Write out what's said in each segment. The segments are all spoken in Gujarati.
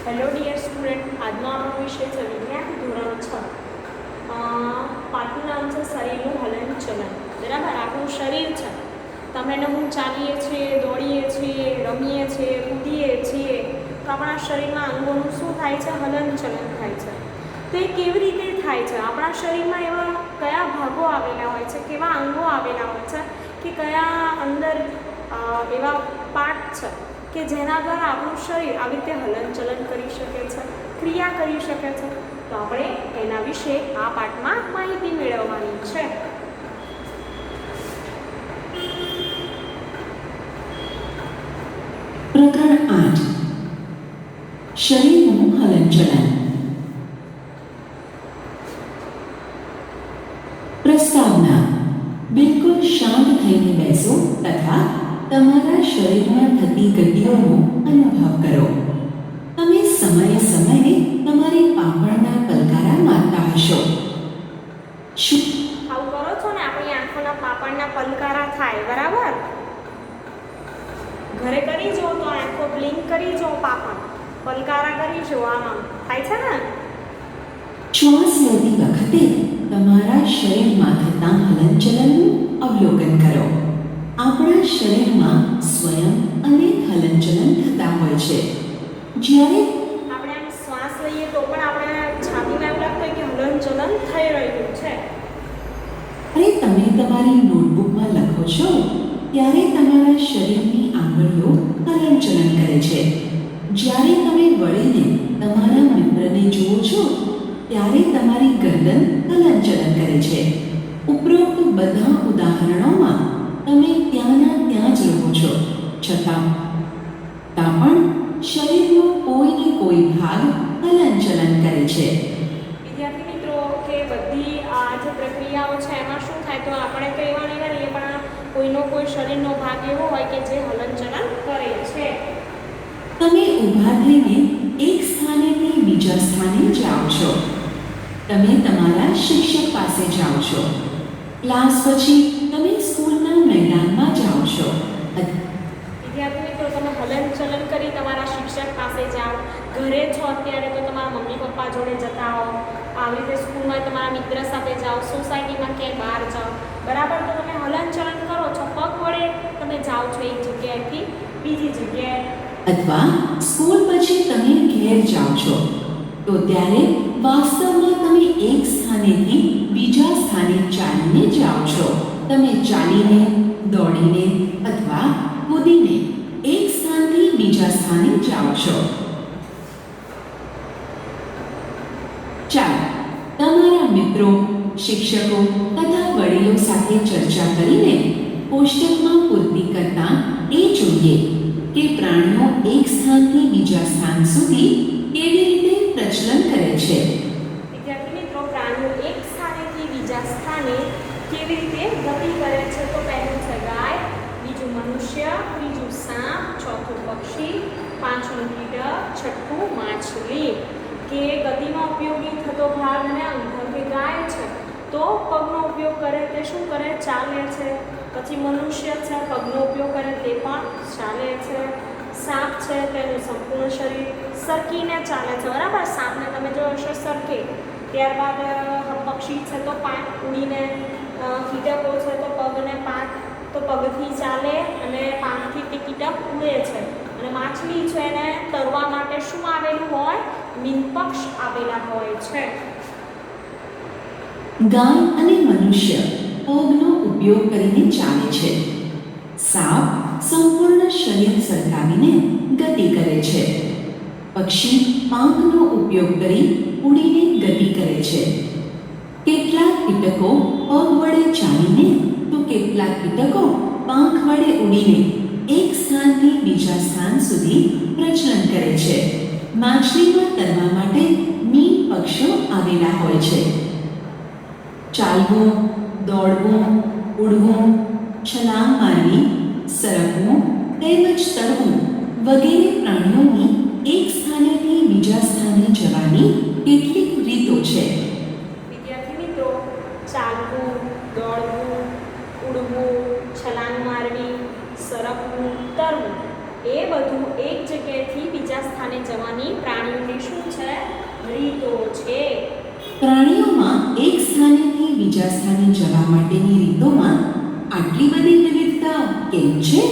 હેલો ડિયર સ્ટુડન્ટ, આજનો આપણો વિષય છે વિજ્ઞાન ધોરણ 6. પાઠનું નામ છે શરીરનું હલનચલન. બરાબર, આપણું શરીર છે, તમે ને હું ચાલીએ છીએ, દોડીએ છીએ, રમીએ છીએ, કૂદીએ છીએ, તો આપણા શરીરમાં અંગોનું શું થાય છે? હલનચલન થાય છે. તો એ કેવી રીતે થાય છે? આપણા શરીરમાં એવા કયા ભાગો આવેલા હોય છે, કેવા અંગો આવેલા હોય છે, કે કયા અંદર એવા પાર્ટ છે કે જેના દ્વારા આપણું શરીર આવી રીતે હલનચલન કરી શકે છે, ક્રિયા કરી શકે છે. તો આપણે એના વિશે આ પાઠમાં માહિતી મેળવવાની છે. પ્રકરણ 8 શરીરનું હલનચલન. પ્રસ્તાવના: બિલકુલ શાંત થઈને બેસો તથા તમારા શરીરમાં થતી ગતિઓનો અનુભવ કરો. તમે સમયે સમયે તમારી પાંપણના પલકારા મારતા હશો. આવું કરો છો ને, આપણી આંખોના પાંપણના પલકારા થાય. બરાબર, ઘરે કરી જો તો આંખો બ્લિંક કરી જો, પાંપણ પલકારા કરી જો, આમાં થાય છે ને. શ્વાસ લેતી વખતે તમારા શરીરમાં થતા હલનચલનનું અવલોકન કરો. આપણા શરીરમાં સ્વયં અનેક હલનચલન થતા હોય છે. જ્યારે આપણે આમ શ્વાસ લઈએ તો પણ આપણે છાતીમાં એવું લાગતું હોય કે હલનચલન થઈ રહ્યું છે. અરે, તમે તમારી નોટબુકમાં લખો છો ત્યારે તમારા શરીરની આંગળીઓ હલનચલન કરે છે. જ્યારે તમે વળીને તમારા મિત્રને જુઓ છો ત્યારે તમારી ગરદન હલનચલન કરે છે. ઉપરોક્ત બધા ઉદાહરણોમાં તમે ત્યાંના ત્યાં જ રહો છો, છતાં પણ શરીરનો કોઈને કોઈ ભાગ હલનચલન કરે છે. વિદ્યાર્થી મિત્રો, કે બધી આ જે પ્રક્રિયાઓ છે એમાં શું થાય, તો આપણે તો એવા નહીં કરીએ, પણ કોઈનો કોઈ શરીરનો ભાગ એવો હોય કે જે હલનચલન કરે છે. તમે ઊભા થઈને એક સ્થાનેથી બીજા સ્થાને જાઓ છો. તમે તમારા શિક્ષક પાસે જાઓ છો. ક્લાસ પછી તમે સ્કૂલના મેદાનમાં જાઓ છો. વિદ્યાર્થી મિત્રો, તમે હલનચલન કરી તમારા શિક્ષક પાસે જાઓ. ઘરે છો અત્યારે તો તમારા મમ્મી પપ્પા જોડે જતા હો. આવી રીતે સ્કૂલમાં તમારા મિત્ર સાથે જાઓ, સોસાયટીમાં ક્યાંય બહાર જાઓ. બરાબર, તો તમે હલનચલન કરો છો, પગ વડે તમે જાઓ છો એક જગ્યાએથી બીજી જગ્યાએ. અથવા સ્કૂલ પછી તમે ઘેર જાઓ છો તો ત્યારે વાસ્તવમાં તમે એક સ્થાનેથી બીજા સ્થાને ચાલીને જાઓ છો. તમે ચાલીને, દોડીને અથવા કૂદીને એક સ્થાનથી બીજા સ્થાને જાઓ છો. ચાલો, તમારા મિત્રો, શિક્ષકો તથા વડીલો સાથે ચર્ચા કરીને કોષ્ટકમાં પૂર્તિ કરતા એ જોઈએ કે પ્રાણીઓ એક સ્થાનથી બીજા સ્થાન સુધી કેવી રીતે પ્રચલન કરે છે. વિદ્યાર્થી મિત્રો, પ્રાણીઓ એક સ્થાનેથી બીજા સ્થાને કેવી રીતે ગતિ કરે છે, તો પહેલું છે ગાય, બીજું મનુષ્ય, ત્રીજું સાપ, ચોથું પક્ષી, પાંચમું કીટક, છઠ્ઠું માછલી. કે ગતિમાં ઉપયોગી થતો ભાગ અને અંગ કે ગાય છે તો પગનો ઉપયોગ કરે, તે શું કરે? ચાલે છે. પછી મનુષ્ય છે, પગનો ઉપયોગ કરે, તે પણ ચાલે છે. સાપ છે, તેનું સંપૂર્ણ શરીર સરકીને ચાલે છે. બરાબર, સાપને તમે જોયો હશો સરકે. ત્યારબાદ પક્ષી છે તો પાંખ ઉડીને, કીટકો છે તો પગને પાંખ તો પગથી ચાલે અને પાંખથી તે કીટક ઉડે છે. અને માછલી છે, એને તરવા માટે શું આવેલું હોય? મીનપક્ષ આવેલા હોય છે. ગાય અને મનુષ્ય પગનો ઉપયોગ કરીને ચાલે છે. સાપ સંપૂર્ણ શરીર સરકાવીને ગતિ કરે છે. પક્ષી પાંખનો ઉપયોગ કરી ઉડીને ગતિ કરે છે. કેટલાક કીટકો પગ વડે ચાલીને તો કેટલાક કીટકો પાંખ વડે ઉડીને એક સ્થાનથી બીજા સ્થાન સુધી પ્રચલન કરે છે. માછલીમાં તરવા માટે મીન પક્ષો આવેલા હોય છે. ચાલવું, દોડવું, ઉડવું, છલાંગ મારવી, સરકવું તેમજ તરવું વગેરે પ્રાણીઓની એક સ્થાનેથી બીજા સ્થાને જવાની કેટલીક રીતો છે. વિદ્યાર્થી મિત્રો, ચાલવું, દોડવું, ઉડવું, છલાંગ મારવી, સરકવું, તરવું એ બધું એક જગ્યાએથી બીજા સ્થાને જવાની પ્રાણીઓની શું છે? રીતો છે. પ્રાણીઓમાં એક સ્થાનેથી બીજા સ્થાને જવા માટેની રીતોમાં આટલી બધી વિવિધતા કેમ છે?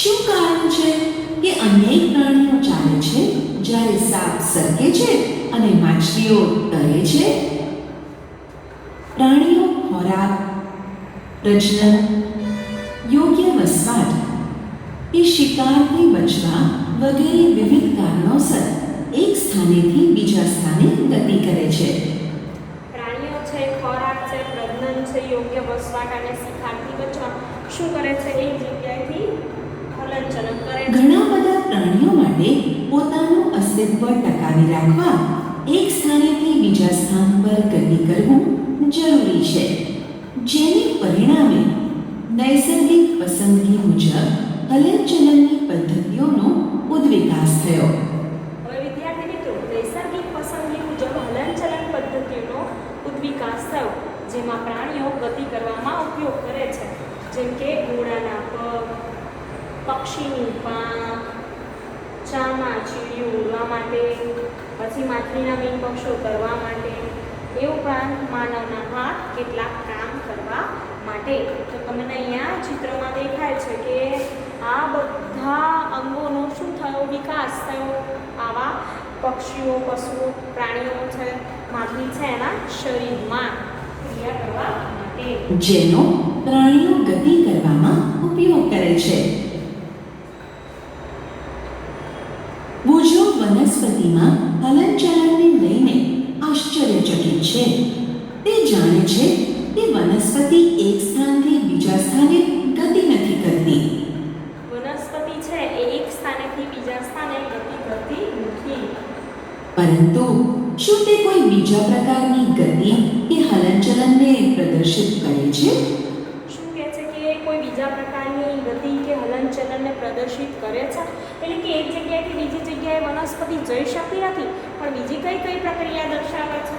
શું કારણ છે કે અનેક પ્રાણીઓ ચાલે છે જ્યારે સાપ સરકે છે અને માછલીઓ તરે છે? પ્રાણીઓ ખોરાક, પ્રજનન, યોગ્ય વસવાટ કે શિકારથી બચવા વગેરે વિવિધ કારણોસર એક સ્થાનેથી બીજા સ્થાને ગતિ કરે છે. પ્રાણીઓ છે, ખોરાક છે, પ્રજનન છે, યોગ્ય વસવાટ અને શિકારથી બચવા શું કરે છે? એક જગ્યાએથી હલનચલન કરે છે. ઘણા બધા પ્રાણીઓ માટે પોતાનું અસ્તિત્વ ટકાવી રાખવા એક સ્થાનેથી બીજા સ્થાન પર ગતિ કરવું જરૂરી છે, જેને પરિણામે નૈસર્ગિક પસંદગી મુજબ હલનચલનની પદ્ધતિઓનો ઉદ્વિકાસ થયો. હવે વિદ્યાર્થી મિત્રો, નૈસર્ગિક પસંદગી મુજબ હલનચલન પદ્ધતિઓનો ઉદ્વિકાસ થયો, જેમાં પ્રાણીઓ ગતિ કરવામાં ઉપયોગ કરે છે, જેમ કે ઘોડાના પગ, પક્ષીની પાંખ, ચામાચીડિયું ઉડવા માટે, પછી માછલીના મીનપક્ષો તરવા માટે, એ ઉપરાંત માનવના હાથ કેટલાક કામ કરવા માટે. તો તમને અહીંયા ચિત્રમાં દેખાય છે કે આ બધા અંગોનો શું થયો? વિકાસ થયો. આવા પક્ષીઓ, પશુઓ, પ્રાણીઓ છે, માછલી છે એના શરીરમાં ક્રિયા કરવા માટે, જેનો પ્રાણીઓ ગતિ કરવામાં ઉપયોગ કરે છે. બુજો વનસ્પતિમાં હલનચલનને લઈને આશ્ચર્યચકિત છે. તે જાણે છે કે વનસ્પતિ એક સ્થાનથી બીજા સ્થાને ગતિ નથી કરતી. વનસ્પતિ છે એ એક સ્થાનેથી બીજા સ્થાને ગતિ કરતી નથી. પરંતુ શું તે કોઈ બીજા પ્રકારની ગતિ કે હલનચલનને પ્રદર્શિત કરે છે? શું કહે છે કે કોઈ બીજા પ્રકારની ગતિ કે હલનચલનને પ્રદર્શિત કરે છે? એટલે કે એક જગ્યાએથી બીજી જગ્યાએ વનસ્પતિ જઈ શકતી નથી, પણ બીજી કઈ કઈ પ્રક્રિયા દર્શાવે છે?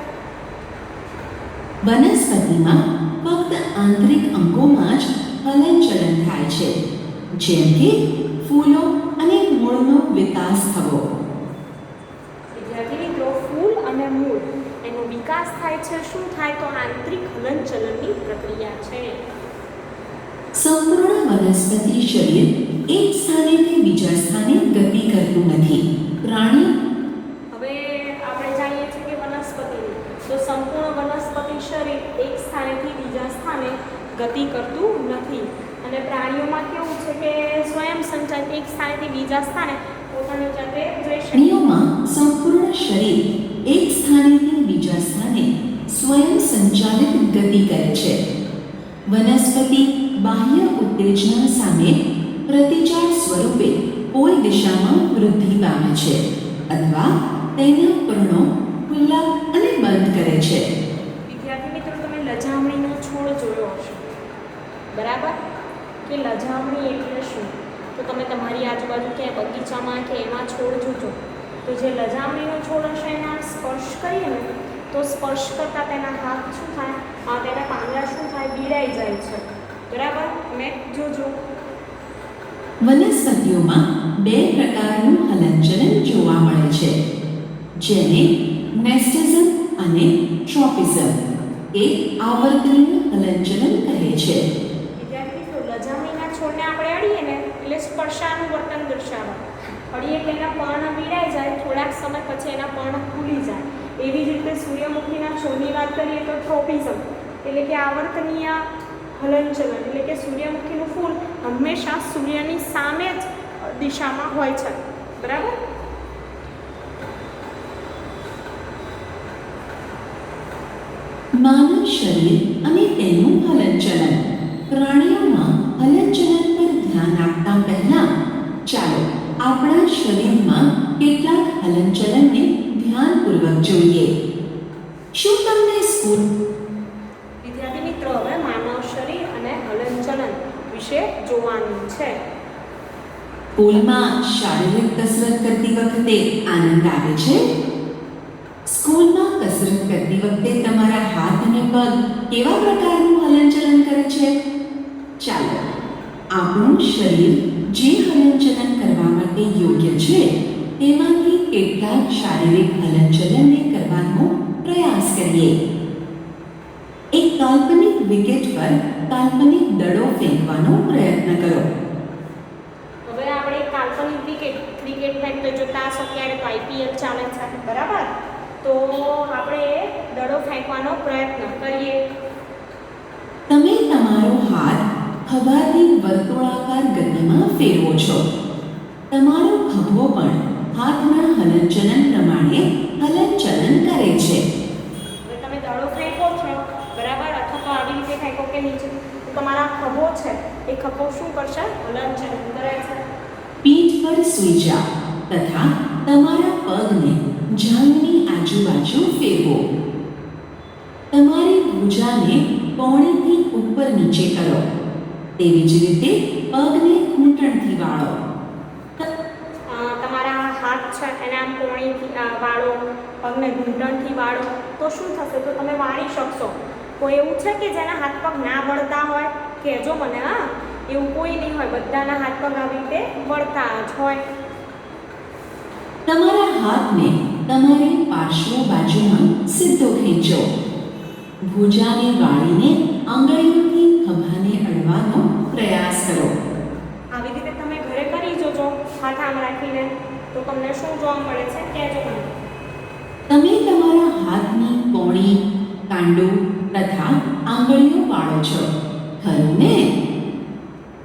વનસ્પતિમાં ફક્ત આંતરિક અંગોમાં જ હલનચલન થાય છે, જેમ કે ફૂલો અને મૂળનો વિકાસ થવો. વિદ્યાર્થી મિત્રો, ફૂલ અને મૂળ એનો વિકાસ થાય છે. શું થાય? તો આંતરિક હલનચલનની પ્રક્રિયા છે. સંપૂર્ણ વનસ્પતિ શરીર એક સ્થાનેથી બીજા સ્થાને ગતિ કરતું નથી. પ્રાણી હવે આપણે જાણીએ છીએ કે વનસ્પતિની તો સંપૂર્ણ વનસ્પતિ શરીર એક સ્થાનેથી બીજા સ્થાને ગતિ કરતું નથી. અને પ્રાણીઓમાં કેવું છે કે સ્વયં સંચાલિત એક સ્થાનેથી બીજા સ્થાને પોતાની જાતે જઈ શકે. પ્રાણીઓમાં સંપૂર્ણ શરીર એક સ્થાનેથી બીજા સ્થાને સ્વયં સંચાલિત ગતિ કરે છે. વનસ્પતિ બાહ્ય ઉત્તેજના સામે પ્રતિચાર સ્વરૂપે કોઈ દિશામાં વૃદ્ધિ પામે છે અથવા તેના પર્ણો ખુલ્લા અને બંધ કરે છે. વિદ્યાર્થી મિત્રો, તમે લજામણીનો છોડ જોયો હશે, બરાબર? કે લજામણી એટલે શું? તો તમે તમારી આજુબાજુ ક્યાંય બગીચામાં કે એમાં છોડ જોજો, તો જે લજામણીનો છોડ હશે એના સ્પર્શ કરીએ ને તો સ્પર્શ કરતાં તેના હાથ શું થાય? તેના પાંદડા શું થાય? ભીડાઈ જાય છે, બરાબર? તમે જોજો. વનસ્પતિઓમાં બે પ્રકારનું હલનચલન જોવા મળે છે, જેને નેસ્ટિઝમ અને ટ્રોપિઝમ એ આવર્તનીય હલનચલન કહે છે. વિદ્યાર્થી મિત્રો, લજામણીના છોડને આપણે અડીએ ને એટલે સ્પર્શાનું વર્તન દર્શાવે. અડીએ એટલે એના પર્ણ ભીડાઈ જાય, થોડાક સમય પછી એના પર્ણ ખુલી જાય. એવી જ રીતે સૂર્યમુખીના છોડની વાત કરીએ તો ટ્રોપિઝમ એટલે કે આવર્તનીય હલનચલન, એટલે કે સૂર્યમુખીનું ફૂલ હંમેશા સૂર્યની સામે જ દિશામાં હોય છે, બરાબર? માનવ શરીર અને તેનું હલનચલન. પ્રાણીઓમાં હલનચલન પર ધ્યાન આપતા પહેલા ચાલો આપણા શરીરમાં કેટલાક હલનચલનને ધ્યાનપૂર્વક જોઈએ. શું તમને સ્કૂલ વિદ્યાર્થી મિત્રો, હવે માનવ શરીર અને હલનચલન વિશે જોવાનું છે. સ્કૂલમાં શારીરિક કસરત કરતી વખતે આનંદ આવે છે? સ્કૂલમાં કસરત કરતી વખતે તમારા હાથ અને પગ કેવા પ્રકારનું હલનચલન કરે છે? ચાલો આપણું શરીર જે હલનચલન કરવા માટે યોગ્ય છે તેમાંથી કેટલાક શારીરિક હલનચલનને કરવાનો પ્રયાસ કરીએ. એક કાલ્પનિક વિકેટ પર કાલ્પનિક દડો ફેંકવાનો પ્રયત્ન કરો. હવે આપણે કાલ્પનિક ક્રિકેટ મેચ તો જોતા હશો, ક્યારે તો IPL ચાલે છે, બરાબર? તો આપણે દડો ફેંકવાનો પ્રયત્ન કરીએ. તમે તમારો હાથ ખભાથી વર્તુળાકાર ગતિમાં ફેરવો છો. તમારો ખભો પણ હાથના હલનચલન પ્રમાણે હલનચલન કરે છે. હવે તમે દડો ફેંકો છો, બરાબર? અથવા તો આવી રીતે ફેંકો કે નીચે, તો તમારા ખભો છે એ ખભો શું કરશે? હલનચલન કરે છે. પીઠ પર સૂઈ જાઓ તથા તમારા પગને જાંઘની આજુબાજુ ફેરવો. તમારી ભુજાને કોણીથી ઉપર નીચે કરો. તેવી જ રીતે પગને ઘૂંટણથી વાળો. તમારા હાથ છે એને આમ કોણીથી વાળો, પગને ઘૂંટણથી વાળો, તો શું થશે? તો તમે વાળી શકશો. કોઈ એવું છે કે જેના હાથ પગ ના વળતા હોય? કહેજો મને. હા, એવું કોઈ નહીં હોય, બધાના હાથ પગ આવી રીતે વળતા જ હોય. તમારા હાથને તમારી પાર્શ્વ બાજુમાં સીધો ખેંચો. ભુજાને વાળીને આંગળીઓથી ખભાને અડવાનો પ્રયાસ કરો. આવી રીતે તમે ઘરે કરી જોજો, હાથ આમ રાખીને, તો તમને શું જોવા મળે છે? કહેજો મને. તમે તમારા હાથની કોણી, કાંડો તથા આંગળીઓ વાળો છો, ખરું ને?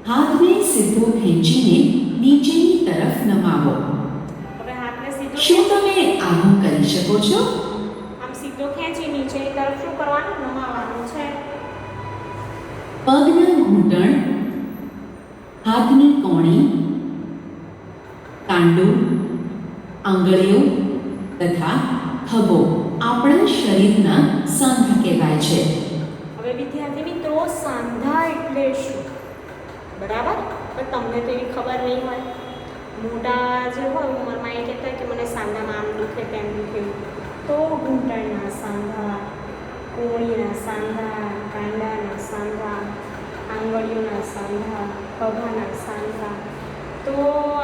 હાથને સીધો ખેંચીને નીચેની તરફ નમાવો. હવે હાથને સીધો શું તમે આવું કરી શકો છો? આમ સીધો ખેંચી નીચેની તરફ શું કરવાનું? નમાવાનું છે. પગના ઘૂંટણ, હાથની કોણી, કાંડો, આંગળીઓ તથા ખભો આપણા શરીરના સાંધા કહેવાય છે. હવે વિદ્યાર્થી મિત્રો, સાંધા એટલે શું? બરાબર? પણ તમને તો એવી ખબર નહીં હોય. મોટા જે હોય ઉંમરમાં એ કહેતા હોય કે મને સાંધામાં આમ દુખે તેમ દુખે, તો ઘૂંટણના સાંધા, કોણીના સાંધા, કાંડાના સાંધા, આંગળીઓના સાંધા, ખભાના સાંધા, તો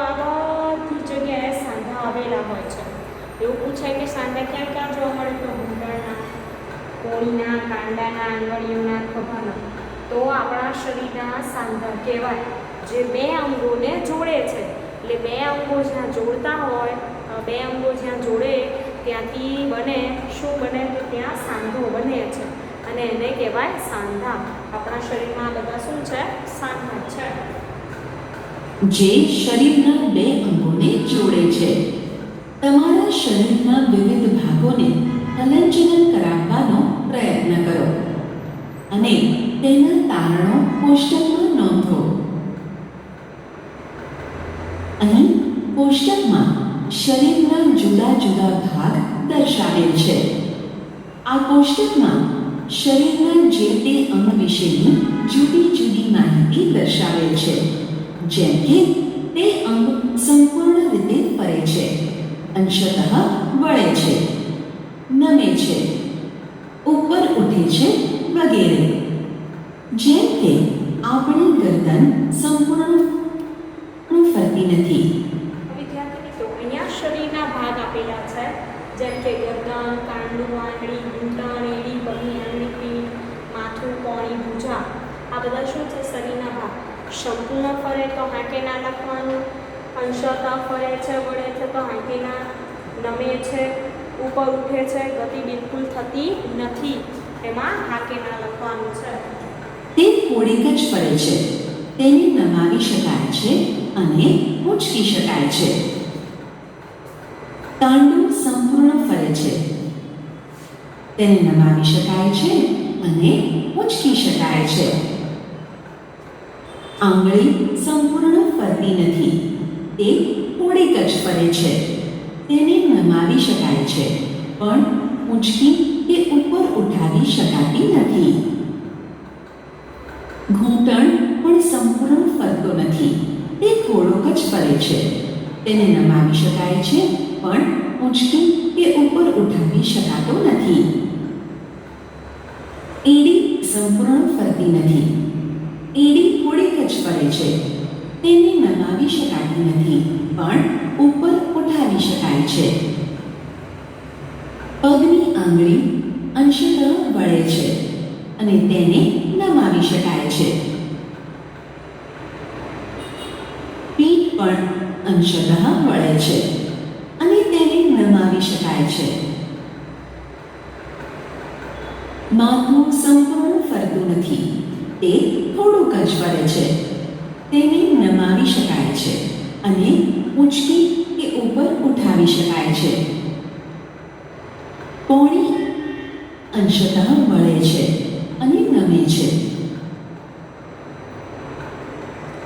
આ બધી જગ્યાએ સાંધા આવેલા હોય છે. એવું પૂછાય કે સાંધા ક્યાં ક્યાં જોવા મળે? તો ઘૂંટણના, કોણીના, કાંડાના, આંગળીઓના, ખભાના. તો આપણા શરીરના સાંધા કહેવાય, જે બે અંગોને જોડે છે. એટલે બે અંગો જ્યાં જોડતા હોય, બે અંગો જ્યાં જોડે ત્યાંથી બને શું બને? તો ત્યાં સાંધો બને છે, અને એને કહેવાય સાંધા. આપણા શરીરમાં બધા શું છે? સાંધા છે, જે શરીરના બે અંગોને જોડે છે. તમારા શરીરના વિવિધ ભાગોને હલનચલન કરાવવાનો પ્રયત્ન કરો અને તેના તારણો કોષ્ટકમાં નોંધો. અહીં કોષ્ટકમાં શરીરના જુદા જુદા ભાગ દર્શાવેલ છે. આ કોષ્ટકમાં શરીરના જે તે અંગ વિશેની જુદી જુદી માહિતી દર્શાવેલ છે. જેમ કે તે અંગ સંપૂર્ણ રીતે ફરે છે, અંશતઃ વળે છે, નમે છે, ઉપર ઉઠે છે વગેરે. જેમ કે આપણી ગરદન સંપૂર્ણ ફરતી નથી. વિદ્યાર્થી મિત્રો, અહીંયા શરીરના ભાગ આપેલા છે, જેમ કે ગરદન, કાંડું, આંગળી, ઘૂંટણ, એડી, પગની આંગળી, પીઠ, માથું, કોણી, ભુજા. આ બધા શું છે? શરીરના ભાગ. સંપૂર્ણ ફરે તો હાંકેના લખવાનું, અંશતઃ ફરે છે, વળે છે તો હાંકેના, નમે છે, ઉપર ઉઠે છે, ગતિ બિલકુલ થતી નથી, એમાં હાંકેના લખવાનું છે. તે થોડીક જ ફરે છે, તેને નમાવી શકાય છે અને ઉંચકી શકાય છે. કાંડું સંપૂર્ણ ફરે છે, તેને નમાવી શકાય છે અને ઉંચકી શકાય છે. આંગળી સંપૂર્ણ ફરતી નથી, તે થોડીક જ ફરે છે, તેને નમાવી શકાય છે પણ ઉંચકી કે ઉપર ઉઠાવી શકાતી નથી. ઘૂંટણ પણ સંપૂર્ણ ફરતો નથી, તે થોડોક જ ફરે છે, તેને નમાવી શકાય છે પણ ઉંચકી કે ઉપર ઉઠાવી શકાતો નથી. એડી સંપૂર્ણ ફરતી નથી, એડી થોડીક જ ફરે છે, તેને નમાવી શકાતી નથી, પણ ઉપર ઉઠાવી શકાય છે. પગની આંગળી અંશતઃ વળે છે અને તેને નમાવી શકાય છે. પીઠ પણ અંશતઃ વળે છે અને તેને નમાવી શકાય છે. માથું સંપૂર્ણ ફરતું નથી, તે થોડુંક જ ફરે છે. તેને નમાવી શકાય છે અને ઊંચકી કે ઉપર ઉઠાવી શકાય છે. પોણી અંશતઃ વળે છે અને નમે છે.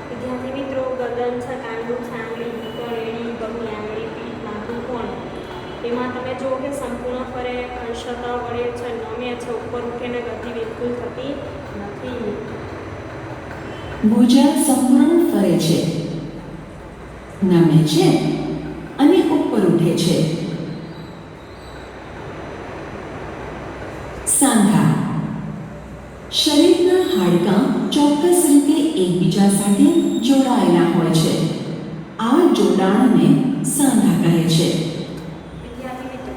વિદ્યાર્થી મિત્રો, ગરદન છે, કાંડું છે, આંગળી, ઘૂંટણ, એડી, પગની આંગળી, પીઠ, માથું, કોણ, એમાં તમે જુઓ કે સંપૂર્ણ ફરે, અંશતઃ વળે છે, નમે છે, ઉપર ઉઠે ને ગતિ બિલકુલ થતી નથી. ભુજા સંપૂર્ણ ફરે છે, નમે છે અને ઉપર ઉઠે છે. સાંધા. શરીરના હાડકાં ચોક્કસ રીતે એકબીજા સાથે જોડાયેલા હોય છે. આ જોડાણને સાંધા કહે છે. વિદ્યાર્થી મિત્રો,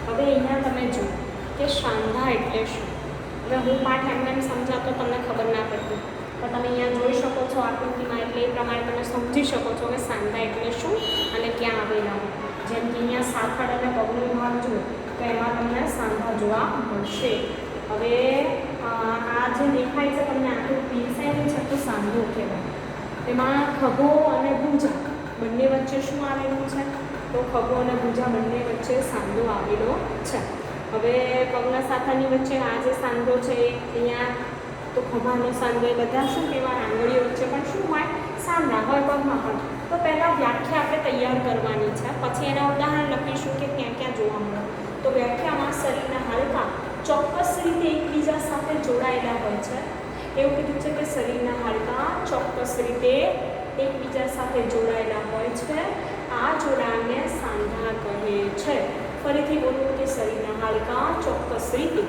હવે અહીંયા તમે જુઓ કે સાંધા એટલે શું. હવે હું પાઠ એમ સમજાવતો તમને ખબર ના પડતી, તો તમે અહીંયા જોઈ શકો છો આકૃતિમાં, એટલે એ પ્રમાણે તમે સમજી શકો છો કે સાંધા એટલે શું અને ક્યાં આવેલા હોય. જેમ કે અહીંયા સાથળ અને પગનો ભાગ જુઓ તો એમાં તમને સાંધા જોવા મળશે. હવે આ જે દેખાય છે તમને આકૃતિ શેની છે તો સાંધો કહેવાય. એમાં ખભો અને ભુજા બંને વચ્ચે શું આવેલું છે તો ખભો અને ભુજા બંને વચ્ચે સાંધો આવેલો છે. હવે પગના સાથળની વચ્ચે આ જે સાંધો છે અહીંયા તો ખભાનો સાંધો, એ બધા શું કહેવાય આંગળીઓ વચ્ચે પણ શું હોય સાંધા હોય પગમાં પણ. તો પહેલાં વ્યાખ્યા આપણે તૈયાર કરવાની છે, પછી એના ઉદાહરણ લખીશું કે ક્યાં ક્યાં જોવા મળે. તો વ્યાખ્યામાં શરીરના હાડકાં ચોક્કસ રીતે એકબીજા સાથે જોડાયેલા હોય છે. એવું કીધું છે કે શરીરના હાડકાં ચોક્કસ રીતે એકબીજા સાથે જોડાયેલા હોય છે. આ જોડાણને સાંધા કહે છે. ફરીથી બોલું કે શરીરના હાડકાં ચોક્કસ રીતે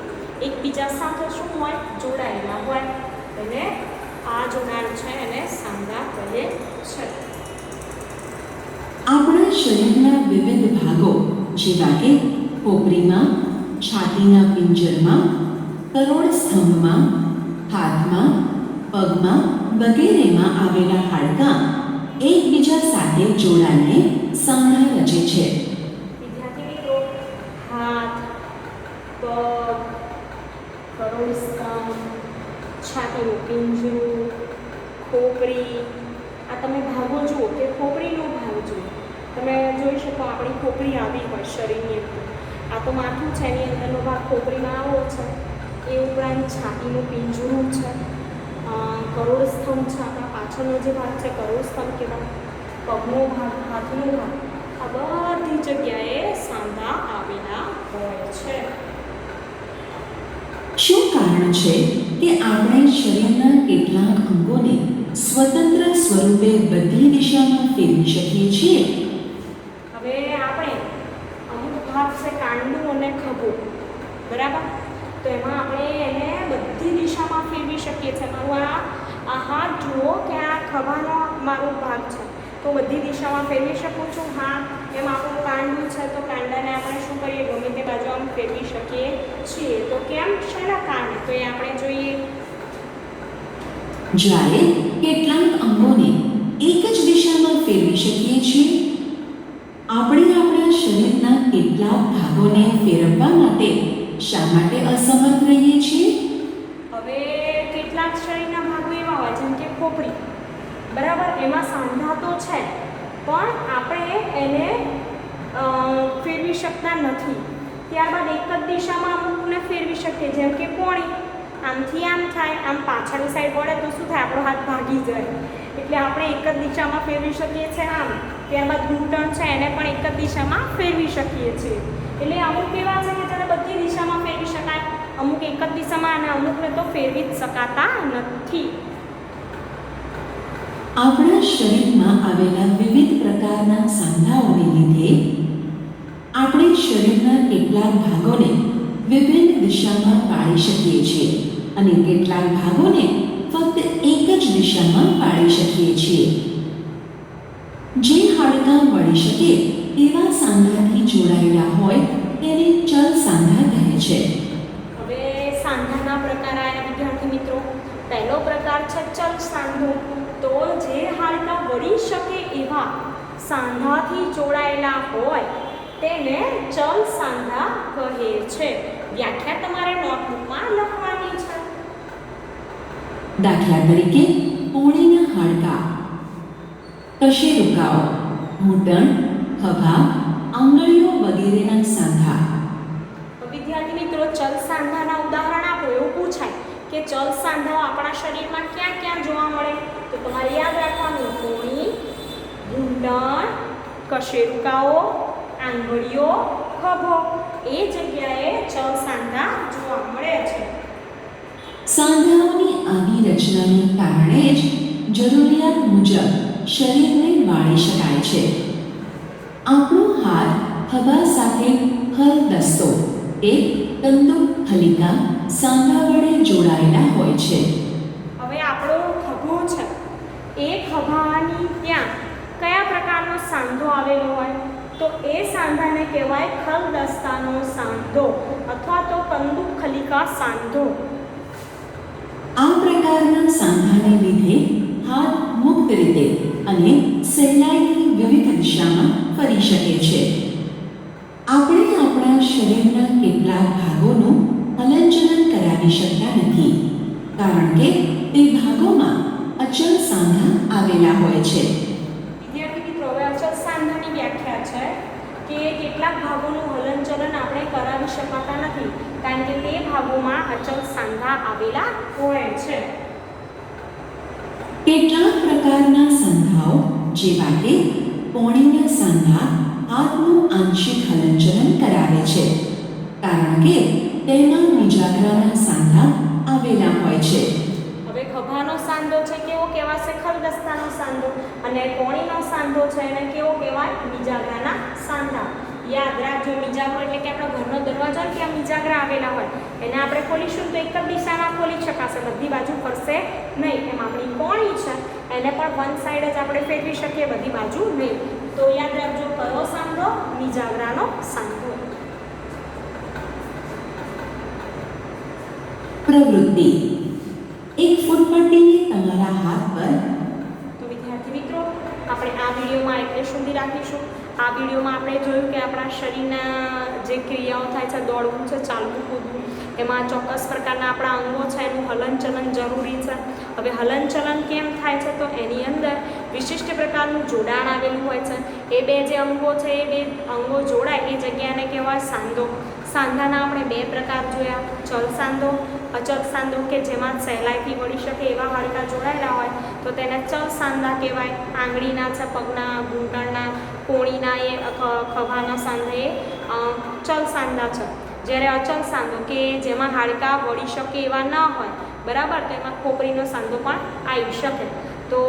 એકબીજા સાથે શું હોય જોડાયેલા હોય, એને આ જોડાણ છે એને સાંધા કહે છે. આપણા શરીરના વિવિધ ભાગો જેવા કે ખોપરીમાં, છાતીના પિંજરમાં, કરોડ સ્તંભમાં, હાથમાં, પગમાં વગેરેમાં આવેલા હાડકાં એકબીજા સાથે જોડાઈને સાંધા રચે છે. વિદ્યાર્થી મિત્રો, હાથ, પગ, કરોડ સ્તંભ, છાતીનું પિંજરું, ખોપરી, આ તમે ભાગો જુઓ કે ખોપરીનો ભાગ જુઓ. તમે જોઈ શકો આપણી ખોપરી આવી હોય શરીરની અંદર. આ તો માથું છે, એની અંદરનો ભાગ ખોપરીમાં આવો છે. એ ઉપરાંત છાતીનું પિંજરું છે, કરોડ સ્તંભ છે, આપણા પાછળનો જે ભાગ છે કરોડ સ્તંભ કહેવાય, પગનો ભાગ, હાથનો ભાગ, આ બધી જગ્યાએ સાંધા આવેલા હોય છે. શું કારણ છે કે આપણે શરીરના કેટલાક અંગોને સ્વતંત્ર સ્વરૂપે બધી દિશામાં ફેરવી શકીએ છીએ? હવે આપણે અમુક ભાગ છે કાંડું અને ખભો, બરાબર, તો એમાં આપણે એને બધી દિશામાં ફેરવી શકીએ છીએ. મારું આ હાથ જુઓ કે આ ખભાનો મારો ભાગ છે, તો બધી દિશામાં ફેરવી શકું છું. હા, એમ આપણું કાંડું છે તો કાંડાને આપણે શું કરીએ ગમે તે બાજુ આમ ફેરવી શકીએ છીએ. તો કેમ, શેના કારણે, તો એ આપણે જોઈએ. જ્યારે કેટલાક અંગોને એક જ દિશામાં ફેરવી શકીએ છીએ, આપણે આપણા શરીરના કેટલાક ભાગોને ફેરવવા માટે શા માટે અસમર્થ રહીએ છીએ? હવે કેટલાક શરીરના ભાગો એવા હોય જેમ કે ખોપરી, બરાબર, એમાં સાંધા તો છે પણ આપણે એને ફેરવી શકતા નથી. ત્યારબાદ એક જ દિશામાં અમુકને ફેરવી શકીએ, જેમ કે પોણી, આમથી આમ થાય, આમ પાછળની સાઈડ વળે તો શું થાય આપણો હાથ ભાગી જાય, એટલે આપણે એક જ દિશામાં ફેરવી શકીએ છીએ આમ. ત્યારબાદ ઘૂંટણ છે એને પણ એક જ દિશામાં ફેરવી શકીએ છીએ. એટલે અમુક એવા છે કે જેને બધી દિશામાં ફેરવી શકાય, અમુક એક જ દિશામાં, અને અમુકને તો ફેરવી જ શકાતા નથી. આપણા શરીરમાં આવેલા વિવિધ પ્રકારના સાંધાઓને લીધે આપણે શરીરના કેટલાક ભાગોને વિભિન્ન દિશામાં પાડી શકીએ છીએ અને કેટલાક ભાગોને ફક્ત એક જ દિશામાં પાડી શકીએ છીએ. હાડકાં વળી શકે એવા સાંધાથી જોડાયેલા હોય તેને ચલ સાંધા કહે છે. હવે સાંધાના પ્રકાર આવ્યા વિદ્યાર્થી મિત્રો. પહેલો પ્રકાર છે ચલ સાંધો. તો જે હાડકાં વળી શકે એવા સાંધાથી જોડાયેલા હોય તેને ચલ સાંધા કહે છે. વ્યાખ્યા તમારે નોટબુકમાં લખવાની છે. દાખલા તરીકે કોણીના હાડકાં, કશેરુકાઓ, ઘૂંટણ, ખભા, આંગળીઓ વગેરેના સાંધા. વિદ્યાર્થી મિત્રો ચલ સાંધાના ઉદાહરણ આપો એવું પૂછાય કે ચલ સાંધાઓ આપણા શરીરમાં ક્યાં ક્યાં જોવા મળે? તો તમારે યાદ રાખવાનું કોણી, ઘૂંટણ, કશેરુકાઓ, આંગળીઓ, ખભો એ જગ્યાએ ચલ સાંધા જોવા મળે છે. સાંધાઓની આવી રચનાને કારણે જ જરૂરિયાત મુજબ શરીરને વાળી શકાય છે. આપણો હાથ ખભા સાથે હલ દસ્તો એક કંદુક થલિકા સાંધા વડે જોડાયેલા હોય છે. હવે આપણો ખભો છે એ ખભાની ત્યાં કયા પ્રકારનો સાંધો આવેલો હોય? તો એ સાંધાને કહેવાય ખલદસ્તાનો સાંધો અથવા તો કંદુક ખલિકા સાંધો. આ પ્રકારના સાંધાને લીધે હાથ મુક્ત રીતે અને સહેલાઈથી વિવિધ દિશામાં ફરી શકે છે. આપણે આપણા શરીરના કેટલાક ભાગોનું હલનચલન કરાવી શકતા નથી કારણ કે તે ભાગોમાં અચલ સાંધા આવેલા હોય છે. વિદ્યાર્થી મિત્રો હવે અચલ સાંધાની વ્યાખ્યા છે કે કેટલાક ભાગોનું હલનચલન આપણે કરાવી શકાતા નથી કારણ કે તે ભાગોમાં અચલ સાંધા આવેલા હોય છે. કેટલાક પ્રકારના સાંધાઓ જેવા કે કોણીના સાંધા હાથનું આંશિક હલનચલન કરાવે છે કારણ કે તેમાં નિજાગ્રાના સાંધા આવેલા હોય છે. હવે ખભાનો સાંધો છે કેવો કહેવાશે? ખલદસ્તાનો સાંધો. અને કોણીનો સાંધો છે એને કેવો કહેવાય? મિજાગ્રાના સાંધા. યાદ રાખજો મિજાગરો એટલે કે આપણો ઘરનો દરવાજો હોય ત્યાં મિજાગરા આવેલા હોય એને આપણે ખોલીશું તો એક જ દિશામાં ખોલી શકાશે, બધી બાજુ ફરશે નહીં. એમ આપણી કોણી છે એને પણ વન સાઈડ જ આપણે ફેરવી શકીએ, બધી બાજુ નહીં. તો યાદ રાખજો કયો સાંધો? મિજાગરાનો સાંધો. પ્રવૃત્તિ. એક ફૂટપટ્ટીને તમારા હાથ પર. તો વિદ્યાર્થી મિત્રો આપણે આ વિડીયોમાં એટલે સુધી રાખીશું. આ વિડીયોમાં આપણે જોયું કે આપણા શરીરના જે ક્રિયાઓ થાય છે, દોડવું છે, ચાલવું, કૂદવું, એમાં ચોક્કસ પ્રકારના આપણા અંગો છે એનું હલનચલન જરૂરી છે. હવે હલનચલન કેમ થાય છે? તો એની અંદર વિશિષ્ટ પ્રકારનું જોડાણ આવેલું હોય છે. એ બે જે અંગો છે એ બે અંગો જોડાય એ જગ્યાને કહેવાય સાંધો. સાંધાના આપણે બે પ્રકાર જોયા, ચલ સાંધો, અચલ સાંધો કે જેમાં સહેલાઈથી વળી શકે એવા હાડકાં જોડાયેલા હોય તો તેને ચલ સાંધા કહેવાય. આંગળીના છે, પગના, ઘૂંટણના, કોણીના એ ખભાના સાંધા એ ચલ સાંધા છે. જ્યારે અચલ સાંધો કે જેમાં હાડકાં વળી શકે એવા ન હોય, બરાબર, તો એમાં ખોપરીનો સાંધો પણ આવી શકે. તો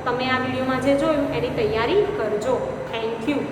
તમે આ વિડીયોમાં જે જોયું એની તૈયારી કરજો. Thank you.